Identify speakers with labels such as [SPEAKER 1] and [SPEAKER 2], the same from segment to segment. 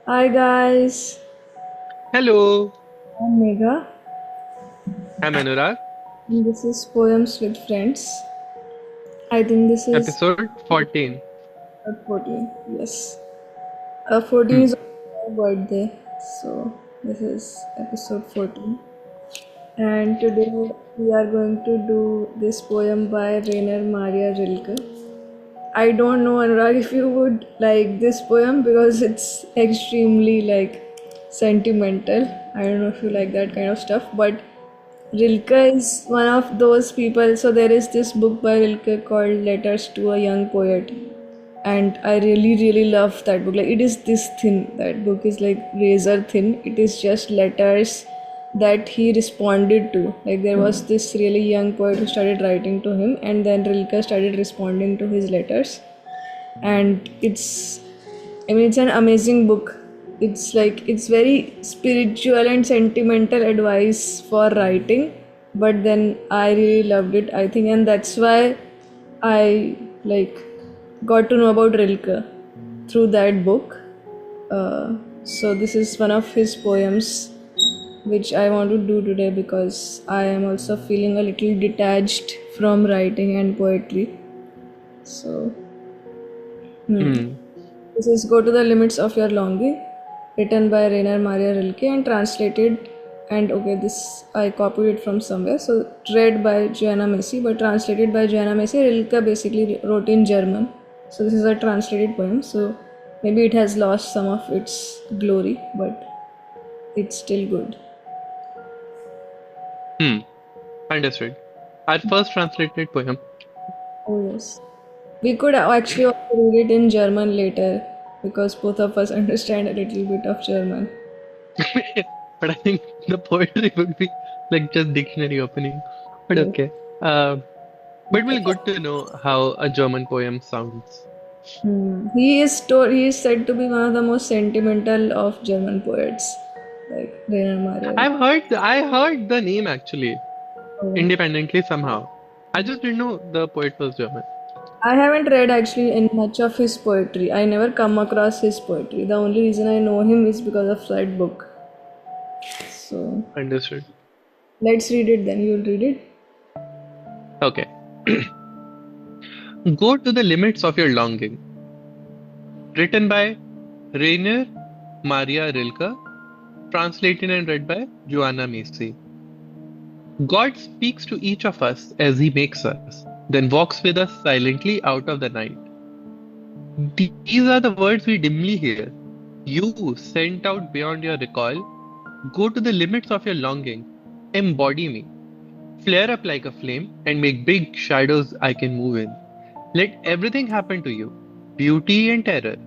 [SPEAKER 1] Hi guys,
[SPEAKER 2] Hello,
[SPEAKER 1] I'm Megha
[SPEAKER 2] I'm Anurag.
[SPEAKER 1] and this is Poems with Friends. I think this is
[SPEAKER 2] Episode 14.
[SPEAKER 1] episode 14. Yes. 14
[SPEAKER 2] Hmm.
[SPEAKER 1] is my birthday, so this is episode 14. And today we are going to do this poem by Rainer Maria Rilke. I don't know, Anurag, if you would like this poem because it's extremely sentimental. I don't know if you like that kind of stuff, but Rilke is one of those people. So there is this book by Rilke called Letters to a Young Poet, and I really, really love that book. Like it is this thin. That book is like razor thin. It is just letters that he responded to. Like there was this really young poet who started writing to him, and then Rilke started responding to his letters, and it's an amazing book. It's like it's very spiritual and sentimental advice for writing, but then I really loved it, I think, and that's why I like got to know about Rilke through that book. So this is one of his poems which I want to do today because I am also feeling a little detached from writing and poetry. So
[SPEAKER 2] Hmm.
[SPEAKER 1] this is Go to the Limits of Your Longing, written by Rainer Maria Rilke and translated. And okay, this I copied it from somewhere. So, read by Joanna Macy, but translated by Joanna Macy. Rilke basically wrote in German. So, this is a translated poem. So, maybe it has lost some of its glory, but it's still good.
[SPEAKER 2] Hmm. Understood. Our first translated poem.
[SPEAKER 1] Oh, yes. We could actually also read it in German later because both of us understand a little bit of German.
[SPEAKER 2] But I think the poetry would be like just dictionary opening. But
[SPEAKER 1] Yes.
[SPEAKER 2] okay. Uh, but will good to know how a German poem sounds.
[SPEAKER 1] He is said to be one of the most sentimental of German poets, like Rainer Maria.
[SPEAKER 2] I heard the name actually
[SPEAKER 1] Oh.
[SPEAKER 2] independently somehow. I just didn't know the poet was German.
[SPEAKER 1] I haven't read actually in much of his poetry. I never come across his poetry. The only reason I know him is because of that book. So
[SPEAKER 2] Understood.
[SPEAKER 1] let's read it then. You'll read it.
[SPEAKER 2] Okay. Go to the limits of your longing. Written by Rainer Maria Rilke, translated and read by Joanna Macy. God speaks to each of us as He makes us, then walks with us silently out of the night. These are the words we dimly hear. You, sent out beyond your recall, go to the limits of your longing. Embody me. Flare up like a flame and make big shadows I can move in. Let everything happen to you. Beauty and terror.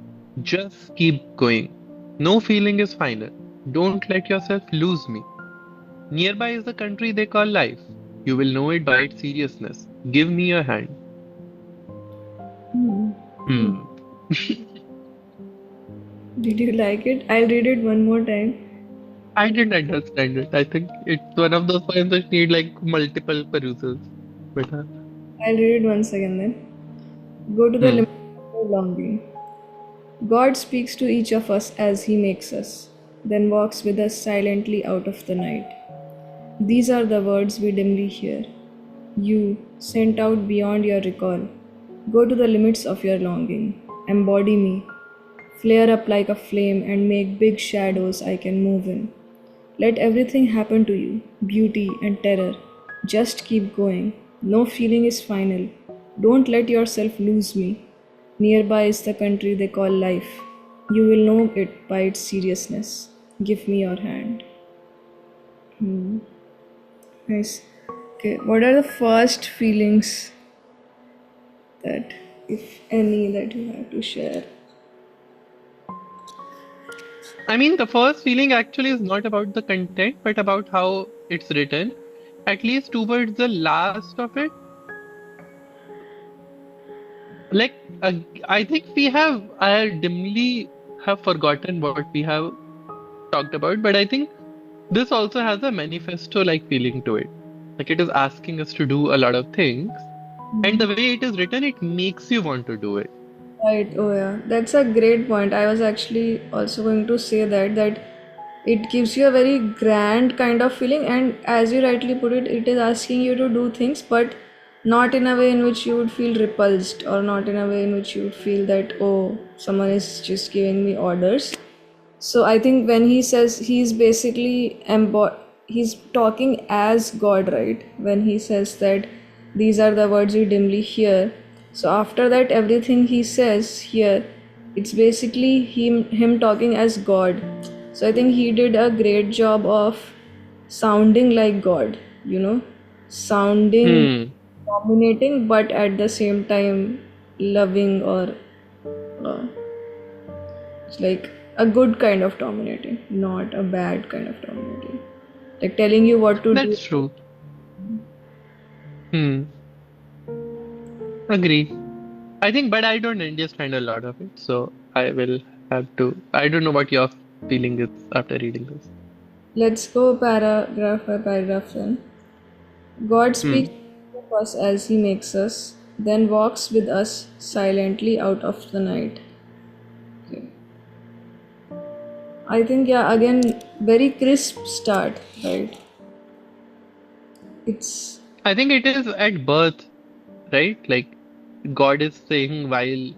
[SPEAKER 2] Just keep going. No feeling is final. Don't let yourself lose me. Nearby is the country they call life. You will know it by its seriousness. Give me your hand. Hmm.
[SPEAKER 1] Did you like it? I'll read it one more time.
[SPEAKER 2] I didn't understand it. I think it's one of those poems that need like multiple perusals. But
[SPEAKER 1] I'll read it once again then. Go to the
[SPEAKER 2] hmm.
[SPEAKER 1] limit of your longing. God speaks to each of us as He makes us, then walks with us silently out of the night. These are the words we dimly hear. You, sent out beyond your recall, go to the limits of your longing. Embody me. Flare up like a flame and make big shadows I can move in. Let everything happen to you, beauty and terror. Just keep going. No feeling is final. Don't let yourself lose me. Nearby is the country they call life. You will know it by its seriousness. Give me your hand. Nice. Okay, what are the first feelings that, if any, that you have to share?
[SPEAKER 2] I mean, the first feeling actually is not about the content, but about how it's written. At least towards the last of it, like I think I dimly have forgotten what we have talked about, but I think this also has a manifesto like feeling to it. Like it is asking us to do a lot of things, and the way it is written, it makes you want to do it.
[SPEAKER 1] Right. Oh yeah, that's a great point. I was actually also going to say that it gives you a very grand kind of feeling, and as you rightly put it, it is asking you to do things, but not in a way in which you would feel repulsed, or not in a way in which you would feel that, oh, someone is just giving me orders. So I think when he says he's basically he's talking as God, right? When he says that these are the words we dimly hear. So after that, everything he says here, it's basically him talking as God. So I think he did a great job of sounding like God, sounding
[SPEAKER 2] Hmm.
[SPEAKER 1] dominating, but at the same time loving, or uh, it's like a good kind of dominating, not a bad kind of dominating. Like telling you what to do.
[SPEAKER 2] That's true. Hmm. Agree. I think, but I don't understand a lot of it, so I will have to. I don't know what your feeling is after reading this.
[SPEAKER 1] Let's go paragraph by paragraph then. God speaks
[SPEAKER 2] Hmm.
[SPEAKER 1] to us as He makes us, then walks with us silently out of the night. Okay. I think, yeah, again, very crisp start, right? It's,
[SPEAKER 2] I think it is at birth, right? Like God is saying while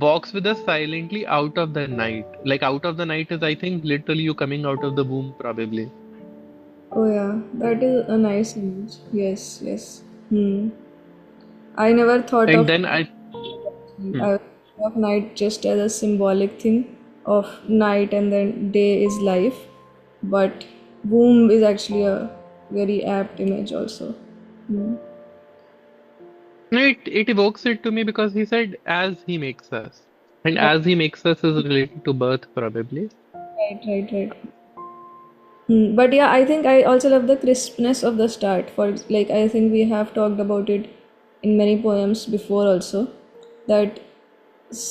[SPEAKER 2] walks with us silently out of the night. Like out of the night is, I think, literally you coming out of the womb, probably.
[SPEAKER 1] oh yeah, that is a nice image. Yes, yes. Hmm. I never thought
[SPEAKER 2] And
[SPEAKER 1] of
[SPEAKER 2] then I. Hmm.
[SPEAKER 1] I of night just as a symbolic thing of night, and then day is life, but womb is actually a very apt image also. Hmm.
[SPEAKER 2] No, it evokes it to me because he said, as he makes us. And
[SPEAKER 1] Right,
[SPEAKER 2] as he makes us is related to birth, probably.
[SPEAKER 1] right. But yeah, I think I also love the crispness of the start. For like, I think we have talked about it in many poems before also, that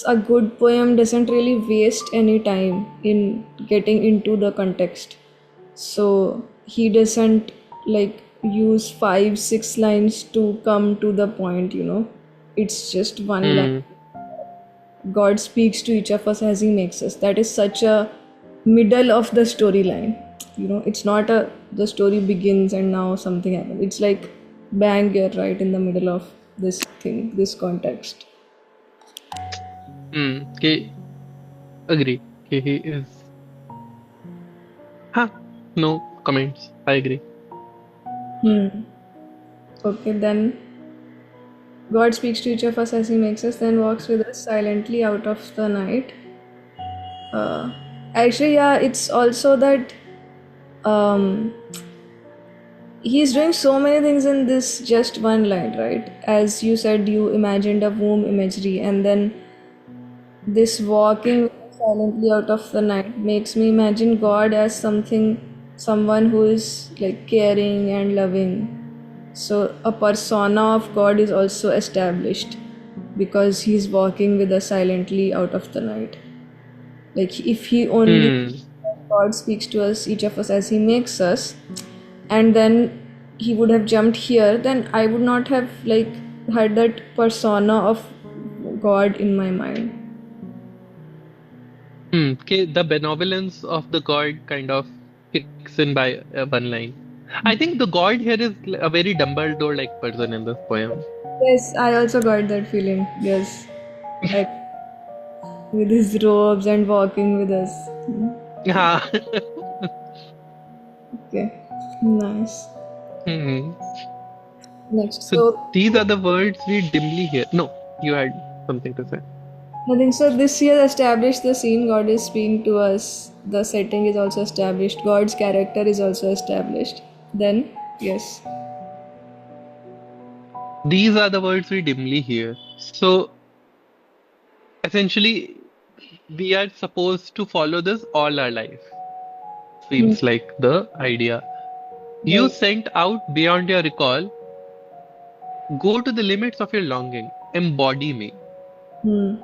[SPEAKER 1] a good poem doesn't really waste any time in getting into the context. So he doesn't like use 5 6 lines to come to the point. It's just one line.
[SPEAKER 2] Hmm.
[SPEAKER 1] God speaks to each of us as he makes us. That is such a middle of the storyline. It's not a the story begins and now something happens. It's like bang, you're right in the middle of this thing, this context.
[SPEAKER 2] Hmm. Okay. Agree. Okay, he is. Huh. No comments. I agree.
[SPEAKER 1] Hmm. Okay, then God speaks to each of us as he makes us, then walks with us silently out of the night. Uh, Actually, yeah, it's also that um, he's doing so many things in this just one line, right? As you said, you imagined a womb imagery, and then this walking silently out of the night makes me imagine God as someone who is like caring and loving. So a persona of God is also established because he's walking with us silently out of the night. Like if he only
[SPEAKER 2] Hmm.
[SPEAKER 1] God speaks to us, each of us as he makes us, and then he would have jumped here, then I would not have like had that persona of God in my mind.
[SPEAKER 2] Hmm. Okay, the benevolence of the god kind of kicks in by one line. I think the god here is a very Dumbledore-like person in this poem.
[SPEAKER 1] Yes, I also got that feeling. Yes, like with his robes and walking with us.
[SPEAKER 2] Yeah.
[SPEAKER 1] Okay, nice.
[SPEAKER 2] Hmm.
[SPEAKER 1] Next,
[SPEAKER 2] So
[SPEAKER 1] so
[SPEAKER 2] these are the words we dimly hear. No, you had something to say.
[SPEAKER 1] nothing. So this year established the scene. God is speaking to us. The setting is also established. God's character is also established. Then, yes.
[SPEAKER 2] These are the words we dimly hear. So essentially, we are supposed to follow this all our life.
[SPEAKER 1] Hmm.
[SPEAKER 2] Seems like the idea. You
[SPEAKER 1] Right.
[SPEAKER 2] sent out beyond your recall, go to the limits of your longing, embody me.
[SPEAKER 1] Hmm.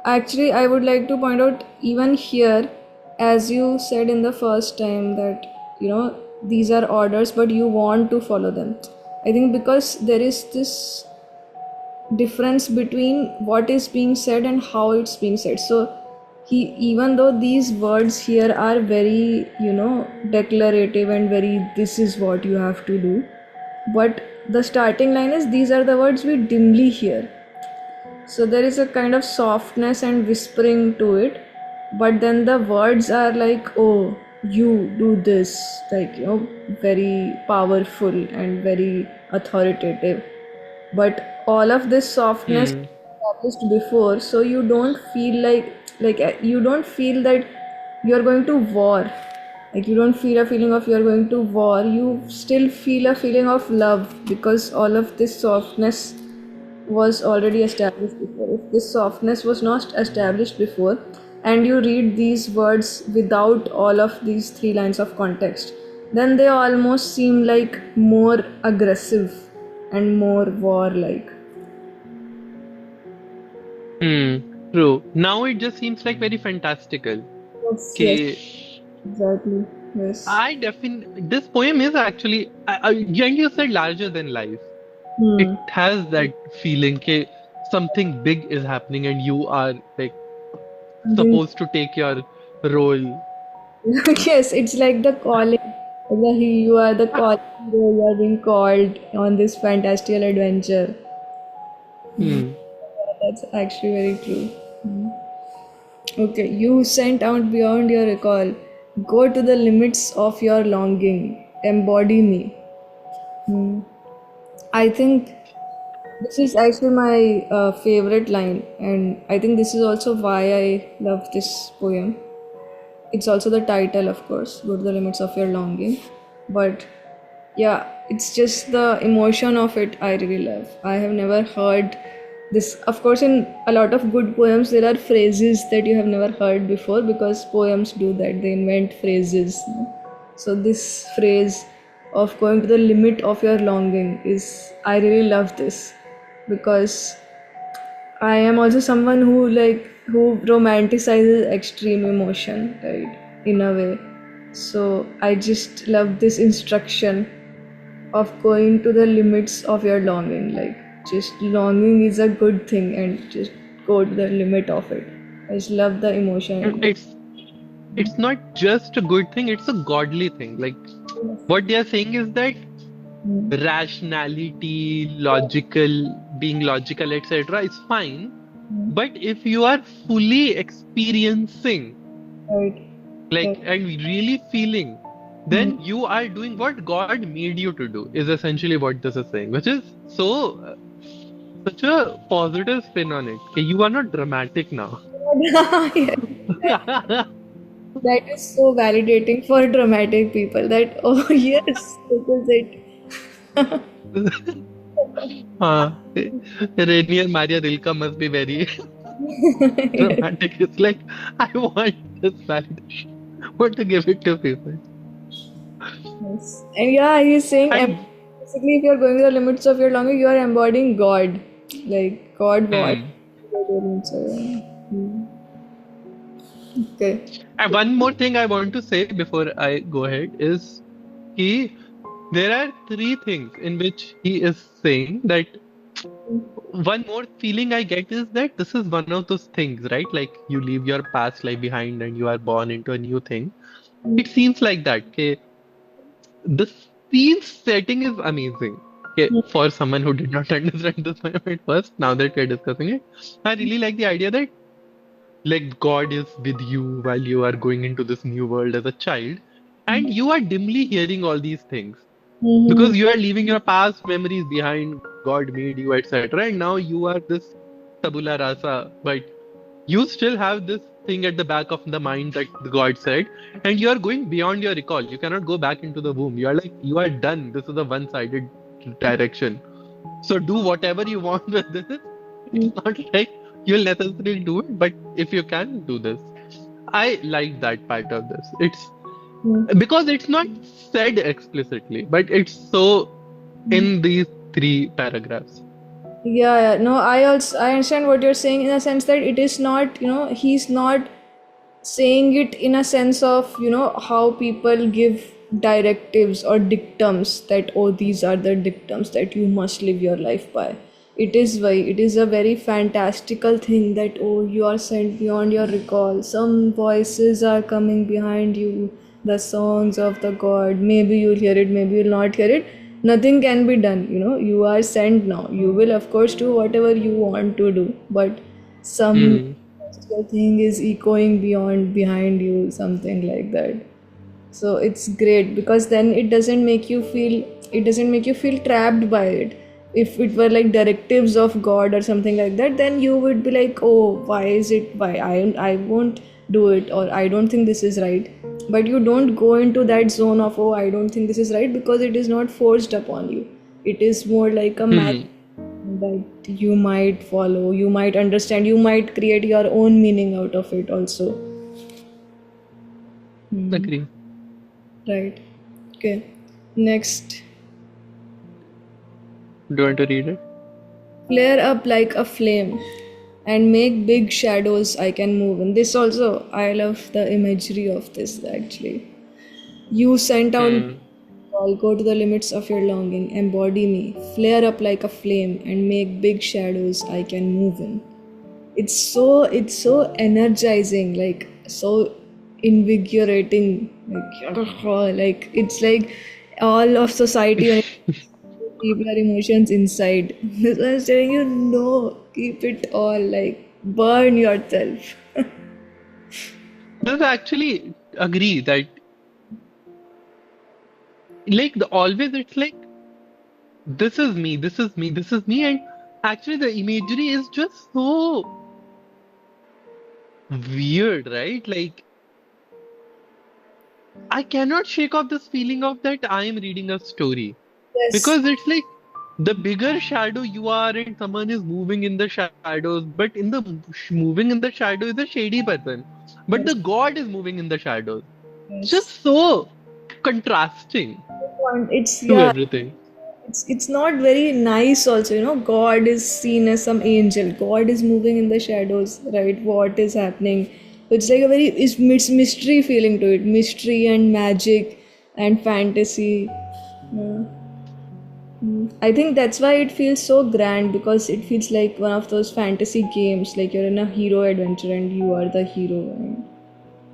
[SPEAKER 1] Actually, I would like to point out even here, as you said in the first time, that these are orders, but you want to follow them. I think because there is this difference between what is being said and how it's being said. So he, even though these words here are very, declarative and very, this is what you have to do, but the starting line is, these are the words we dimly hear. So there is a kind of softness and whispering to it, but then the words are like, oh, you do this, like, very powerful and very authoritative. But all of this softness
[SPEAKER 2] Hmm.
[SPEAKER 1] established before, so you don't feel you don't feel that you're going to war. Like, you don't feel a feeling of you're going to war. You still feel a feeling of love, because all of this softness was already established before. If this softness was not established before, and you read these words without all of these three lines of context, then they almost seem like more aggressive and more warlike.
[SPEAKER 2] Hmm. True. Now it just seems like very fantastical.
[SPEAKER 1] Yes, yes,
[SPEAKER 2] Okay.
[SPEAKER 1] exactly. Yes.
[SPEAKER 2] I definitely, this poem is actually, and you said larger than life. It
[SPEAKER 1] Hmm.
[SPEAKER 2] has that feeling that something big is happening and you are like
[SPEAKER 1] Being-
[SPEAKER 2] supposed to take your role.
[SPEAKER 1] yes, it's like the calling. You are the call hero, you are being called on this fantastical adventure.
[SPEAKER 2] Hmm.
[SPEAKER 1] That's actually very true. Okay, you sent out beyond your recall. Go to the limits of your longing. Embody me. Hmm. I think this is actually my favorite line, and I think this is also why I love this poem. It's also the title, of course, Go to the Limits of Your Longing. But yeah, it's just the emotion of it I really love. I have never heard this. Of course, in a lot of good poems, there are phrases that you have never heard before, because poems do that, they invent phrases. So, this phrase of going to the limit of your longing is, I really love this, because I am also someone who romanticizes extreme emotion, right? In a way. So I just love this instruction of going to the limits of your longing. Like, just longing is a good thing, and just go to the limit of it. I just love the
[SPEAKER 2] And
[SPEAKER 1] emotion.
[SPEAKER 2] it's not just a good thing, it's a godly thing. Like what they are saying is that
[SPEAKER 1] Mm.
[SPEAKER 2] rationality, being logical, etc. is fine.
[SPEAKER 1] Mm.
[SPEAKER 2] But if you are fully experiencing,
[SPEAKER 1] Right.
[SPEAKER 2] like,
[SPEAKER 1] Right.
[SPEAKER 2] and really feeling,
[SPEAKER 1] Mm.
[SPEAKER 2] then you are doing what God made you to do, is essentially what this is saying, which is so, such a positive spin on it. Okay, you are not dramatic now.
[SPEAKER 1] Yeah. That is so validating for dramatic people. That, oh yes, this is it.
[SPEAKER 2] Rainier Maria Rilke must be very dramatic. It's like, I want this validation. Want to give it to people.
[SPEAKER 1] Yes. And yeah, he's saying
[SPEAKER 2] And
[SPEAKER 1] basically, if you're going to the limits of your longing, you are embodying God. Like, God what?
[SPEAKER 2] hmm.
[SPEAKER 1] Okay.
[SPEAKER 2] And one more thing I want to say before I go ahead is he there are three things in which he is saying that one more feeling I get is that this is one of those things, right? Like you leave your past life behind and you are born into a new thing. It seems like that. Okay, the scene setting is amazing. Okay, for someone who did not understand this poem at first, now that we're discussing it, I really like the idea that like God is with you while you are going into this new world as a child, and you are dimly hearing all these things
[SPEAKER 1] Mm-hmm.
[SPEAKER 2] because you are leaving your past memories behind. God made you, etc., and now you are this tabula rasa, but you still have this thing at the back of the mind that the God said, and you are going beyond your recall. You cannot go back into the womb. You are like, you are done. This is a one-sided direction. So do whatever you want with this. It's not like you'll necessarily do it, but if you can do this. I like that part of this. It's because it's not said explicitly, but it's so in these three paragraphs.
[SPEAKER 1] Yeah, yeah. No, I understand what you're saying, in a sense that it is not, he's not saying it in a sense of, how people give directives or dictums, that, oh, these are the dictums that you must live your life by. it is a very fantastical thing that, oh, you are sent beyond your recall, some voices are coming behind you, the songs of the god, maybe you'll hear it, maybe you'll not hear it, nothing can be done, you are sent now, you will of course do whatever you want to do, but some
[SPEAKER 2] Hmm.
[SPEAKER 1] mystical thing is echoing beyond behind you, something like that. So it's great because then it doesn't make you feel trapped by it. If it were like directives of god or something like that, then you would be like, oh, why is it, why I won't do it, or I don't think this is right. But you don't go into that zone of, oh, I don't think this is right, because it is not forced upon you. It is more like a magic
[SPEAKER 2] Hmm.
[SPEAKER 1] that you might follow, you might understand, you might create your own meaning out of it also. Hmm.
[SPEAKER 2] Agree.
[SPEAKER 1] Right. Okay. Next.
[SPEAKER 2] Do you want to read it?
[SPEAKER 1] Flare up like a flame and make big shadows I can move in. This also, I love the imagery of this actually. You sent out
[SPEAKER 2] Hmm.
[SPEAKER 1] all, go to the limits of your longing, embody me, flare up like a flame and make big shadows I can move in. It's so energizing, like so invigorating, like it's like all of society when keep your emotions inside. This one is telling you, no, keep it all, like burn yourself.
[SPEAKER 2] This actually agree that like the always it's like this is me, this is me, this is me, and actually the imagery is just so weird, right? Like I cannot shake off this feeling of that I am reading a story
[SPEAKER 1] Yes,
[SPEAKER 2] because it's like the bigger shadow you are and someone is moving in the shadows, but in the moving in the shadow is a shady person, but
[SPEAKER 1] yes,
[SPEAKER 2] the god is moving in the shadows. It's
[SPEAKER 1] yes.
[SPEAKER 2] just so contrasting
[SPEAKER 1] It's,
[SPEAKER 2] to
[SPEAKER 1] yeah,
[SPEAKER 2] everything.
[SPEAKER 1] it's not very nice also, God is seen as some angel. God is moving in the shadows, right? What is happening? It's like a very it's mystery feeling to it. Mystery and magic and fantasy. Yeah. I think that's why it feels so grand, because it feels like one of those fantasy games, like you're in a hero adventure and you are the hero and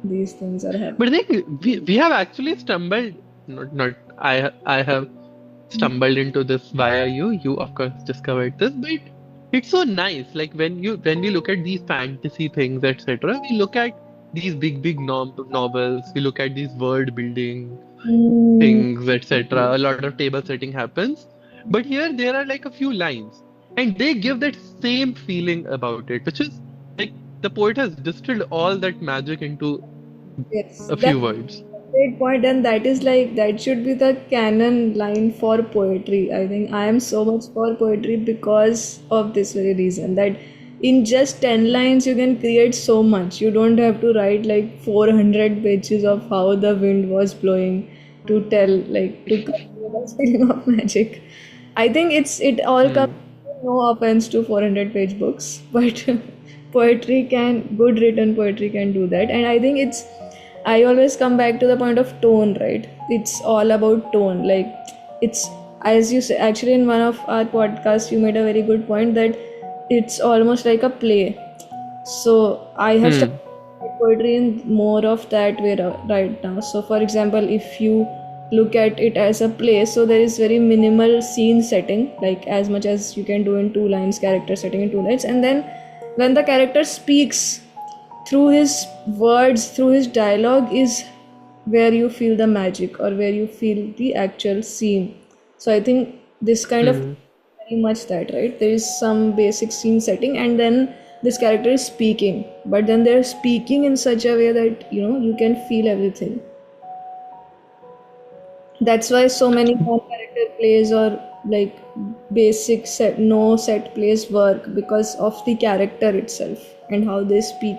[SPEAKER 1] these things are happening.
[SPEAKER 2] But I think we have actually stumbled. Not I have stumbled into this via you. You of course discovered this, but it's so nice. Like when we look at these fantasy things, etc. We look at these big novels. We look at these world building
[SPEAKER 1] Mm,
[SPEAKER 2] things, etc. A lot of table setting happens, but here there are like a few lines, and they give that same feeling about it, which is like the poet has distilled all that magic into
[SPEAKER 1] yes,
[SPEAKER 2] a
[SPEAKER 1] that's
[SPEAKER 2] few words.
[SPEAKER 1] a great point, and that is like that should be the canon line for poetry. I think I am so much for poetry because of this very reason, that in just 10 lines you can create so much. You don't have to write like 400 pages of how the wind was blowing to tell, like to convey the feeling of magic. I think it all comes,
[SPEAKER 2] Hmm.
[SPEAKER 1] no offense to 400-page books, but poetry can, good written poetry can do that. And I think I always come back to the point of tone, right? It's all about tone. Like, it's, as you say, actually, in one of our podcasts, you made a very good point that it's almost like a play. So, I have started
[SPEAKER 2] Hmm.
[SPEAKER 1] poetry in more of that way right now. So, for example, if you look at it as a play, so there is very minimal scene setting, like as much as you can do in 2 lines, character setting in 2 lines, and then when the character speaks, through his words, through his dialogue, is where you feel the magic or where you feel the actual scene. So I think this kind of
[SPEAKER 2] Hmm.
[SPEAKER 1] very much that, right? There is some basic scene setting, and then this character is speaking, but then they're speaking in such a way that you can feel everything. That's why so many non-character plays or like basic set no set plays work, because of the character itself and how they speak.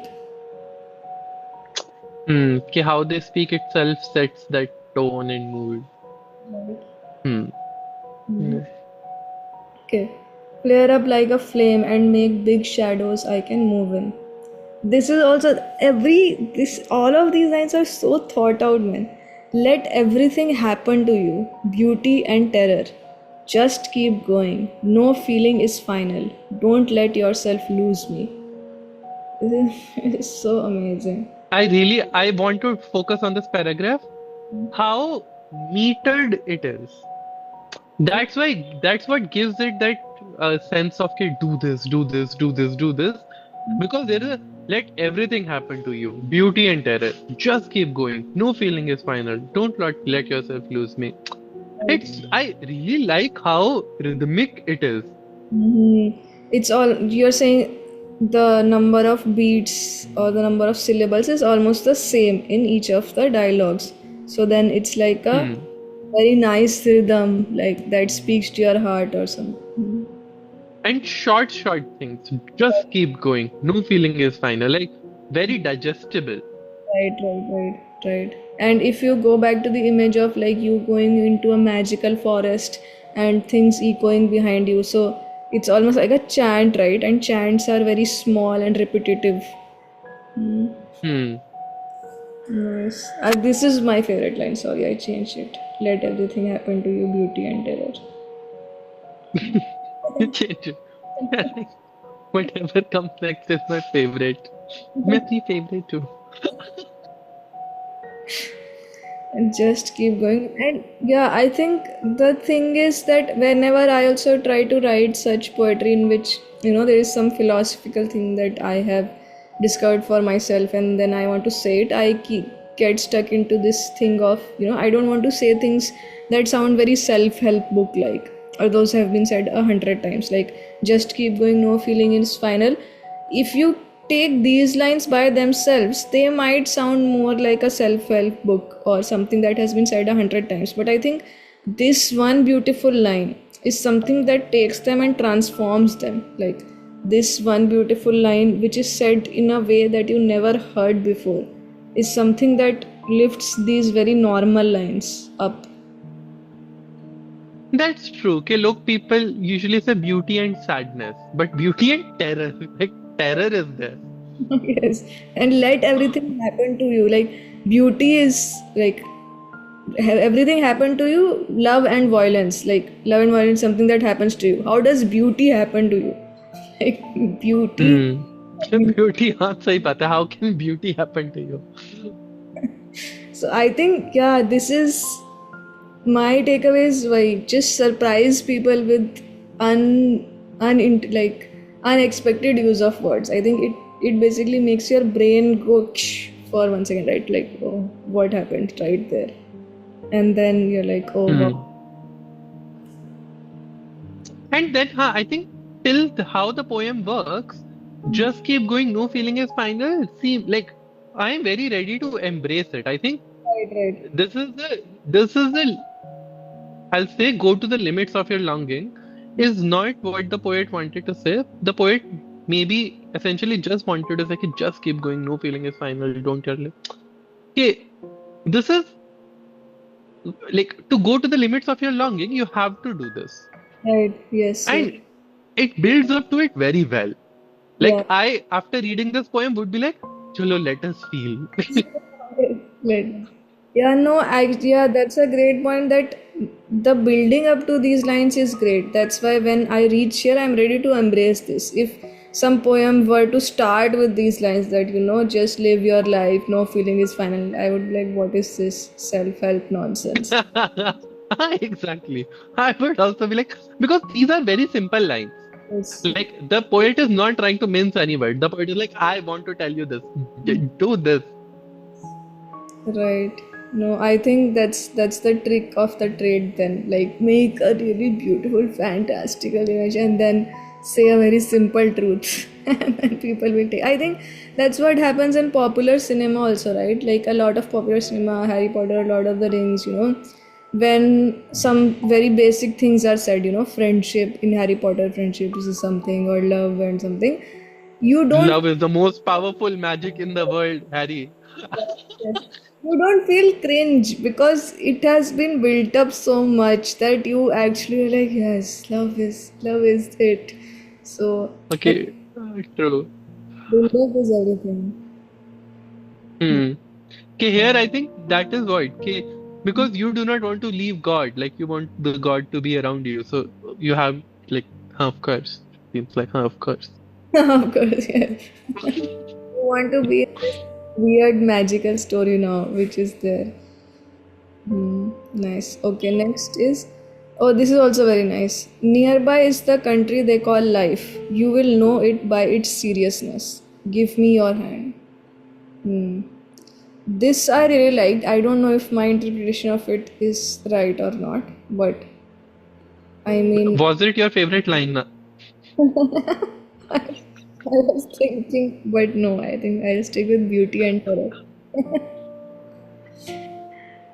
[SPEAKER 2] Hmm. Okay, how they speak itself sets that tone and mood.
[SPEAKER 1] Right.
[SPEAKER 2] Hmm.
[SPEAKER 1] Mhm.
[SPEAKER 2] Hmm.
[SPEAKER 1] Okay. Flare up like a flame and make big shadows I can move in. This is also this all of these lines are so thought out, man. Let everything happen to you, beauty and terror. Just keep going. No feeling is final. Don't let yourself lose me. It's so amazing.
[SPEAKER 2] I want to focus on this paragraph. How metered it is. That's what gives it that sense of okay, do this, do this, do this, do this. Because there is a let everything happen to you. Beauty and terror. Just keep going. No feeling is final. Don't let yourself lose me. I really like how rhythmic it is.
[SPEAKER 1] Mhm. It's all you're saying the number of beats or the number of syllables is almost the same in each of the dialogues. So then it's like a
[SPEAKER 2] Hmm.
[SPEAKER 1] very nice rhythm, like that speaks to your heart or something.
[SPEAKER 2] And short things. Just keep going. No feeling is final. Like very digestible.
[SPEAKER 1] Right. And if you go back to the image of like you going into a magical forest and things echoing behind you, so it's almost like a chant, right? And chants are very small and repetitive.
[SPEAKER 2] Hmm.
[SPEAKER 1] Nice. This is my favorite line. Sorry, I changed it. Let everything happen to you, beauty and terror.
[SPEAKER 2] Change it. Whatever comes next is my favorite. My favorite too.
[SPEAKER 1] And just keep going. And yeah, I think the thing is that whenever I also try to write such poetry in which there is some philosophical thing that I have discovered for myself, and then I want to say it, get stuck into this thing of I don't want to say things that sound very self-help book like, or those have been said 100 times, like just keep going, no feeling is final. If you take these lines by themselves, they might sound more like a self help book or something that has been said 100 times. But I think this one beautiful line is something that takes them and transforms them. Like this one beautiful line, which is said in a way that you never heard before, is something that lifts these very normal lines up.
[SPEAKER 2] That's true. Okay, look, people usually say beauty and sadness, but beauty and terror, like terror is there.
[SPEAKER 1] Yes, and let everything happen to you. Like beauty is like everything happen to you, love and violence, like love and violence, something that happens to you. How does beauty happen to you? Like beauty.
[SPEAKER 2] Hmm. Beauty, हाँ सही बात है. How can beauty happen to you?
[SPEAKER 1] So I think yeah, this is my takeaways. Why just surprise people with like unexpected use of words. I think it basically makes your brain go for 1 second, right? Like, oh, what happened right there, and then you're like, oh wow.
[SPEAKER 2] Hmm. And then, I think how the poem works, just keep going, no feeling is final. See, like I am very ready to embrace it. I think
[SPEAKER 1] Right.
[SPEAKER 2] this is the I'll say go to the limits of your longing is not what the poet wanted to say. The poet maybe essentially just wanted to say, "कि just keep going, no feeling is final, don't tell it." Okay, this is like to go to the limits of your longing, you have to do this.
[SPEAKER 1] Right. Yes.
[SPEAKER 2] And it builds up to it very well.
[SPEAKER 1] Yeah.
[SPEAKER 2] Like I, after reading this poem, would be like, "Chalo, let us feel."
[SPEAKER 1] Let- Yeah, no, yeah, that's a great point that the building up to these lines is great. That's why when I reach here, I'm ready to embrace this. If some poem were to start with these lines that, just live your life, no feeling is final, I would be like, what is this self-help nonsense?
[SPEAKER 2] Exactly. I would also be like, because these are very simple lines.
[SPEAKER 1] It's
[SPEAKER 2] Like the poet is not trying to mince any word. The poet is like, I want to tell you this. Do this.
[SPEAKER 1] right. No, I think that's the trick of the trade then. Like make a really beautiful, fantastical image and then say a very simple truth. And then people will take. I think that's what happens in popular cinema also, right? Like a lot of popular cinema, Harry Potter, Lord of the Rings, when some very basic things are said, friendship in Harry Potter, friendship is something, or love and something. You don't
[SPEAKER 2] Love is the most powerful magic in the world, Harry.
[SPEAKER 1] Yes. You don't feel cringe because it has been built up so much that you actually are like, yes, love is it. So that
[SPEAKER 2] Okay, true.
[SPEAKER 1] build up is everything.
[SPEAKER 2] Hmm. Okay, here I think that is what. Okay, because you do not want to leave God, like you want the God to be around you. So you have like, of course, seems like, of course.
[SPEAKER 1] Of course, yeah. You want to be in this weird magical story now, which is there. Nice. Okay, next is. Oh, this is also very nice. Nearby is the country they call life. You will know it by its seriousness. Give me your hand. Hmm. This I really liked. I don't know if my interpretation of it is right or not, but I mean,
[SPEAKER 2] Was it your favorite line?
[SPEAKER 1] I was thinking, but no, I think I'll stick with beauty and terror.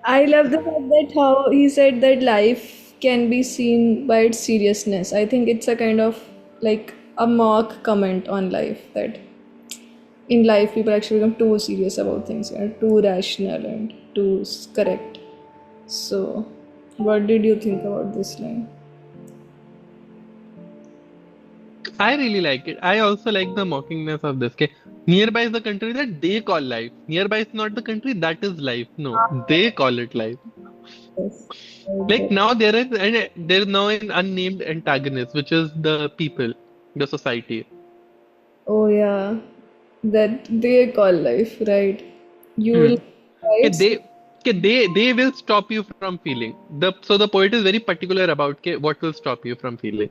[SPEAKER 1] I love the fact that how he said that life can be seen by its seriousness. I think it's a kind of like a mock comment on life that in life people actually become too serious about things and too rational and too correct. So, what did you think about this line?
[SPEAKER 2] I really like it. I also like the mockingness of this. Okay? Nearby is the country that they call life. Nearby is not the country that is life. No, they call it life.
[SPEAKER 1] Yes. Right,
[SPEAKER 2] Like
[SPEAKER 1] right.
[SPEAKER 2] now there is now an unnamed antagonist, which is the people, the society.
[SPEAKER 1] Oh yeah, that they call life, right? You
[SPEAKER 2] Hmm.
[SPEAKER 1] will
[SPEAKER 2] Okay,
[SPEAKER 1] right,
[SPEAKER 2] they will stop you from feeling. The poet is very particular about okay, what will stop you from feeling.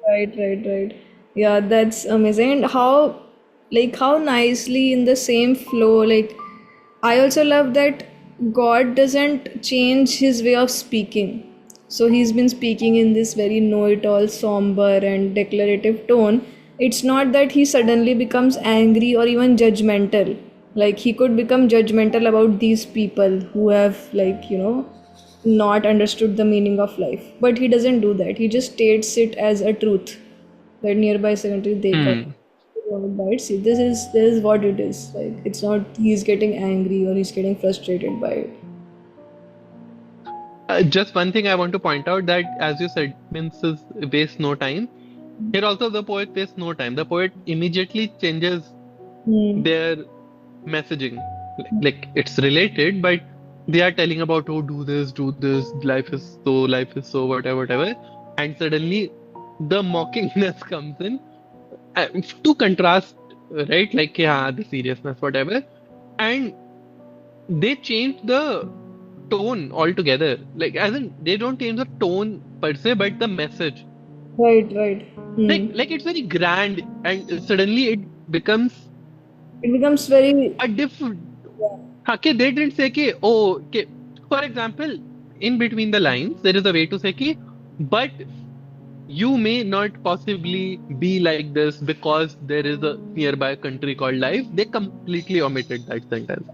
[SPEAKER 1] right, right, right. Yeah, that's amazing. And how nicely in the same flow, like, I also love that God doesn't change his way of speaking. So he's been speaking in this very know-it-all, somber and declarative tone. It's not that he suddenly becomes angry or even judgmental. Like he could become judgmental about these people who have, like, not understood the meaning of life. But he doesn't do that. He just states it as a truth that nearby secondary they call
[SPEAKER 2] Hmm.
[SPEAKER 1] by it. See, this is what it is. Like it's not he's getting angry or he's getting frustrated by it.
[SPEAKER 2] Just one thing I want to point out that as you said, means is waste no time. Here also the poet wastes no time. The poet immediately changes
[SPEAKER 1] Hmm.
[SPEAKER 2] their messaging. Like it's related, but they are telling about oh do this, life is so whatever, whatever. And suddenly the mockingness comes in to contrast, right? Like yeah, the seriousness, whatever. And they change the tone altogether. Like as in they don't change the tone per se, but the message.
[SPEAKER 1] Right, right.
[SPEAKER 2] Like it's very grand and suddenly it becomes
[SPEAKER 1] It becomes very
[SPEAKER 2] a different.
[SPEAKER 1] yeah,
[SPEAKER 2] Okay, they didn't say कि oh okay. For example, in between the lines, there is a way to say कि but you may not possibly be like this because there is a nearby country called life. They completely omitted that sentence.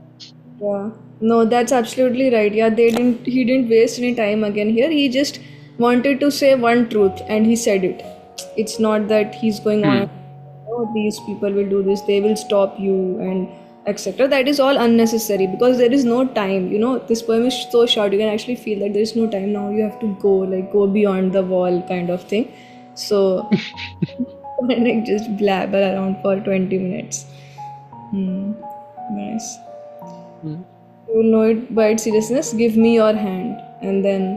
[SPEAKER 1] yeah. No, that's absolutely right. Yeah, he didn't waste any time again here. He just wanted to say one truth and he said it. It's not that he's going on,
[SPEAKER 2] Hmm.
[SPEAKER 1] oh, these people will do this, they will stop you and etc. That is all unnecessary because there is no time. This poem is so short, you can actually feel that there is no time now. You have to go beyond the wall kind of thing. So, and like just blabber around for 20 minutes. Hmm. Nice.
[SPEAKER 2] Hmm.
[SPEAKER 1] You will know it by its seriousness. Give me your hand. And then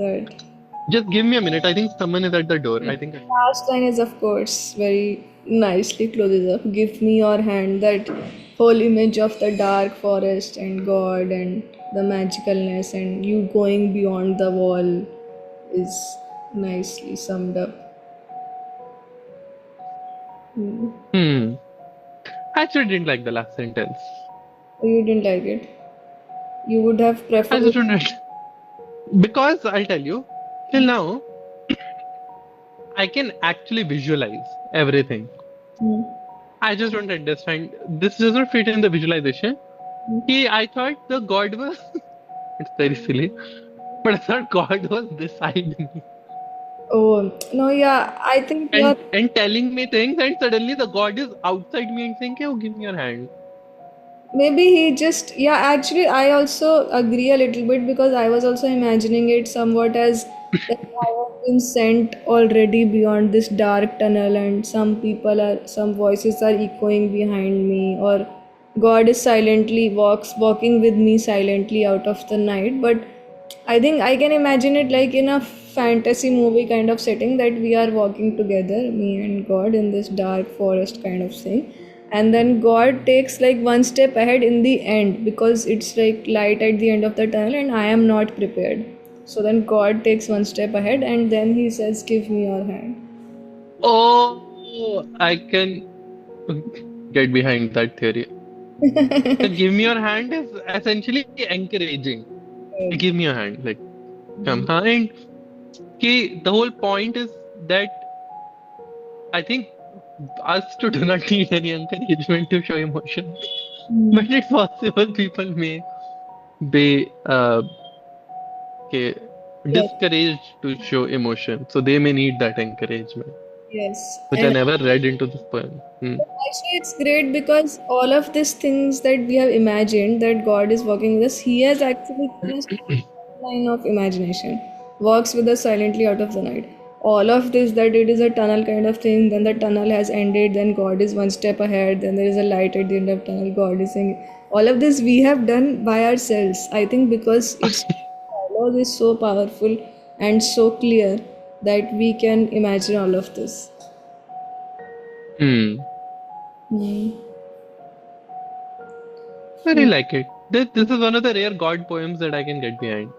[SPEAKER 1] that
[SPEAKER 2] Just give me a minute. I think someone is at the door. I think.
[SPEAKER 1] last line is, of course, very nicely closes up. Give me your hand. That whole image of the dark forest and God and the magicalness and you going beyond the wall is nicely summed up. Hmm.
[SPEAKER 2] Hmm. I actually didn't like the last sentence.
[SPEAKER 1] Oh, you didn't like it. You would have
[SPEAKER 2] I
[SPEAKER 1] preferred.
[SPEAKER 2] just don't because I'll tell you. Till now, I can actually visualize everything.
[SPEAKER 1] Hmm.
[SPEAKER 2] I just don't understand. This doesn't fit in the visualization. I thought the God was. It's very silly, but I thought God was beside me
[SPEAKER 1] Oh no, yeah. I think you are.
[SPEAKER 2] and telling me things, and suddenly the God is outside me and saying, "Oh, give me your hand."
[SPEAKER 1] Maybe he just, yeah, actually, I also agree a little bit because I was also imagining it somewhat as that I have been sent already beyond this dark tunnel, and some voices are echoing behind me, or God is walking with me silently out of the night. But I think I can imagine it like in a fantasy movie kind of setting that we are walking together, me and God, in this dark forest kind of thing. And then God takes like one step ahead in the end because it's like light at the end of the tunnel and I am not prepared. So then God takes one step ahead and then he says, "Give me your hand."
[SPEAKER 2] Oh, I can get behind that theory. So give me your hand is essentially encouraging. Give me your hand, like come on. And okay, the whole point is that I think us to do not need any encouragement to show emotion, but it's possible people may be okay,
[SPEAKER 1] Yes,
[SPEAKER 2] discouraged to show emotion, so they may need that encouragement,
[SPEAKER 1] yes.
[SPEAKER 2] which I
[SPEAKER 1] And
[SPEAKER 2] never read into this poem. Hmm.
[SPEAKER 1] actually, it's great because all of these things that we have imagined that God is working with us, He has actually given us line of imagination, works with us silently out of the night. All of this, that it is a tunnel kind of thing, then the tunnel has ended, then God is one step ahead, then there is a light at the end of tunnel, God is saying, all of this we have done by ourselves. I think because it's dialogue is so powerful and so clear that we can imagine all of this.
[SPEAKER 2] Hmm.
[SPEAKER 1] Hmm.
[SPEAKER 2] I really like it. This is one of the rare God poems that I can get behind.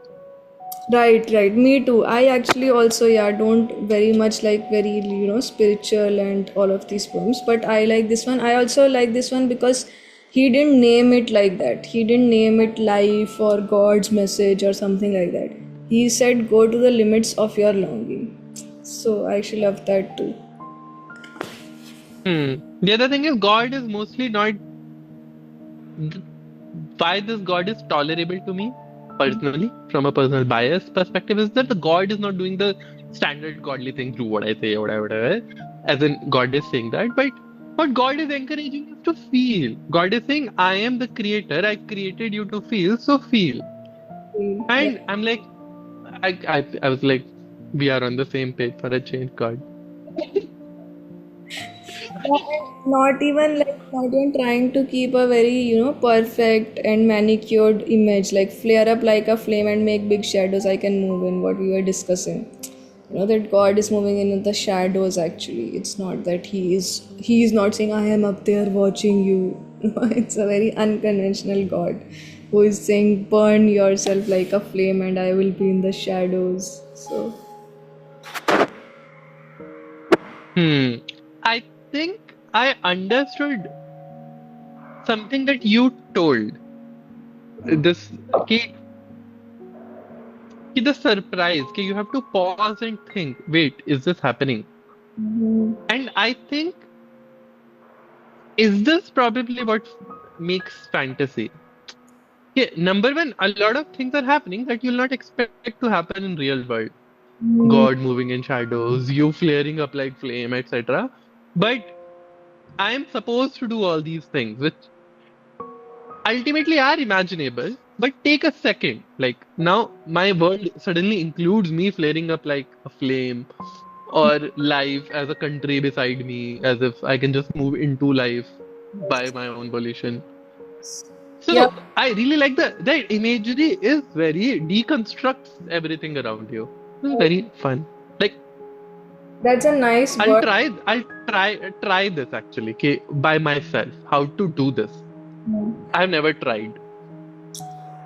[SPEAKER 1] Right, right. Me too. I actually also, yeah, don't very much like very, spiritual and all of these poems, but I like this one. I also like this one because he didn't name it like that. He didn't name it life or God's message or something like that. He said, go to the limits of your longing. So I actually love that too.
[SPEAKER 2] Hmm. The other thing is God is mostly not th- why this God is tolerable to me personally, from a personal bias perspective, is that the God is not doing the standard godly thing through what I say or whatever, as in God is saying that, but what God is encouraging is to feel. God is saying, I am the creator, I created you to feel, so feel.
[SPEAKER 1] Yeah.
[SPEAKER 2] And I'm like, I was like, we are on the same page for a change, God.
[SPEAKER 1] Not even trying to keep a very, perfect and manicured image, like flare up like a flame and make big shadows I can move in, what we were discussing. That God is moving in the shadows actually. It's not that he is not saying I am up there watching you. It's a very unconventional God who is saying burn yourself like a flame and I will be in the shadows. So
[SPEAKER 2] Hmm. I think I understood something that you told. This, okay, the surprise, okay, you have to pause and think, wait, is this happening? And I think, is this probably what makes fantasy? Okay, number one, a lot of things are happening that you'll not expect to happen in real world. God moving in shadows, you flaring up like flame, etc. But I am supposed to do all these things, which ultimately are imaginable, but take a second. Like now, my world suddenly includes me flaring up like a flame, or life as a country beside me, as if I can just move into life by my own volition.
[SPEAKER 1] yeah,
[SPEAKER 2] So I really like the imagery is very deconstructs everything around you. It's very fun. Like
[SPEAKER 1] that's a nice
[SPEAKER 2] I'll
[SPEAKER 1] word.
[SPEAKER 2] try I'll try this actually, okay, by myself. How to do this. I've never tried.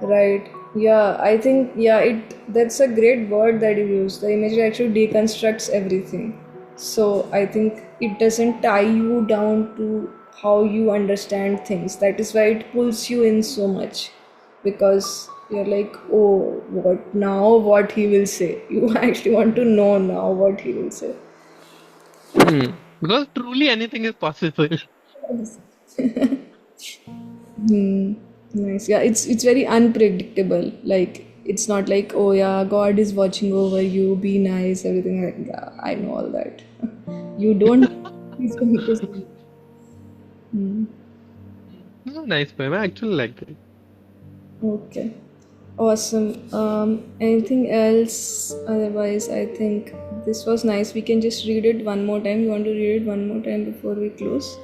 [SPEAKER 1] Right. Yeah, I think yeah, it that's a great word that you use. The imagery actually deconstructs everything. So I think it doesn't tie you down to how you understand things. That is why it pulls you in so much. Because you're like, oh, what now? What he will say. You actually want to know now what he will say.
[SPEAKER 2] Hmm. Because truly anything is possible.
[SPEAKER 1] Hmm. Nice. Yeah, it's very unpredictable. Like it's not like, oh yeah, God is watching over you, be nice, everything like yeah, I know all that. You don't he's going to say. Hmm.
[SPEAKER 2] Oh, nice poem. I actually liked it.
[SPEAKER 1] Okay. Awesome. Anything else? Otherwise, I think this was nice. We can just read it one more time. You want to read it one more time before we close?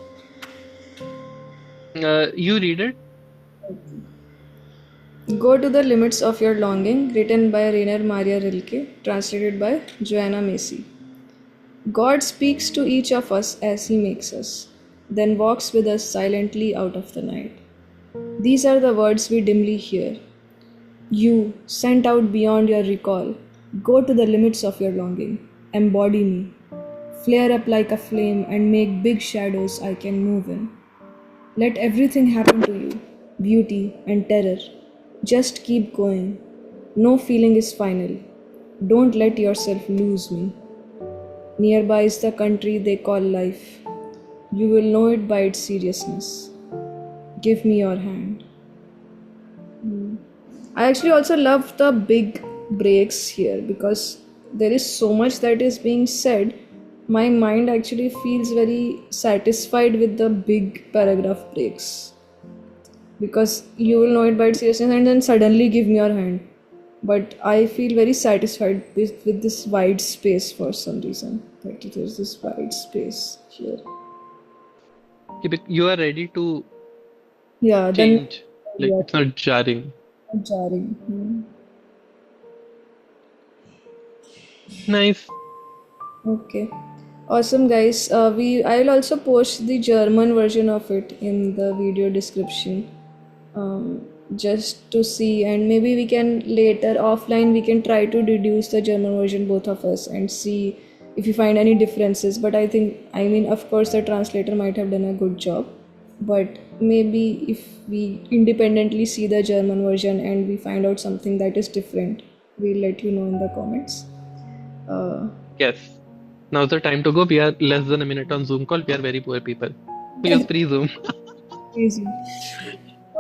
[SPEAKER 2] You read it?
[SPEAKER 1] Go to the Limits of Your Longing, written by Rainer Maria Rilke, translated by Joanna Macy. God speaks to each of us as He makes us, then walks with us silently out of the night. These are the words we dimly hear. You, sent out beyond your recall, go to the limits of your longing, embody me, flare up like a flame and make big shadows I can move in. Let everything happen to you, beauty and terror. Just keep going. No feeling is final. Don't let yourself lose me. Nearby is the country they call life. You will know it by its seriousness. Give me your hand. I actually also love the big breaks here because there is so much that is being said. My mind actually feels very satisfied with the big paragraph breaks because you will know it by its seriousness and then suddenly give me your hand. But I feel very satisfied with this wide space for some reason. That there's this wide space here.
[SPEAKER 2] You are ready to
[SPEAKER 1] Yeah, then
[SPEAKER 2] change. Like
[SPEAKER 1] yeah,
[SPEAKER 2] it's not jarring.
[SPEAKER 1] jarring.
[SPEAKER 2] Nice.
[SPEAKER 1] Okay. Awesome, guys. I'll also post the German version of it in the video description, just to see, and maybe we can later offline we can try to deduce the German version, both of us, and see if you find any differences. But I mean, of course, the translator might have done a good job, but maybe if we independently see the German version and we find out something that is different, we'll let you know in the comments. Uh,
[SPEAKER 2] Yes. Now's the time to go. We are less than a minute on Zoom call. We are very poor people. We use free Zoom.
[SPEAKER 1] Easy.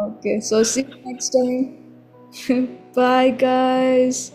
[SPEAKER 1] Okay, so see you next time. Bye, guys.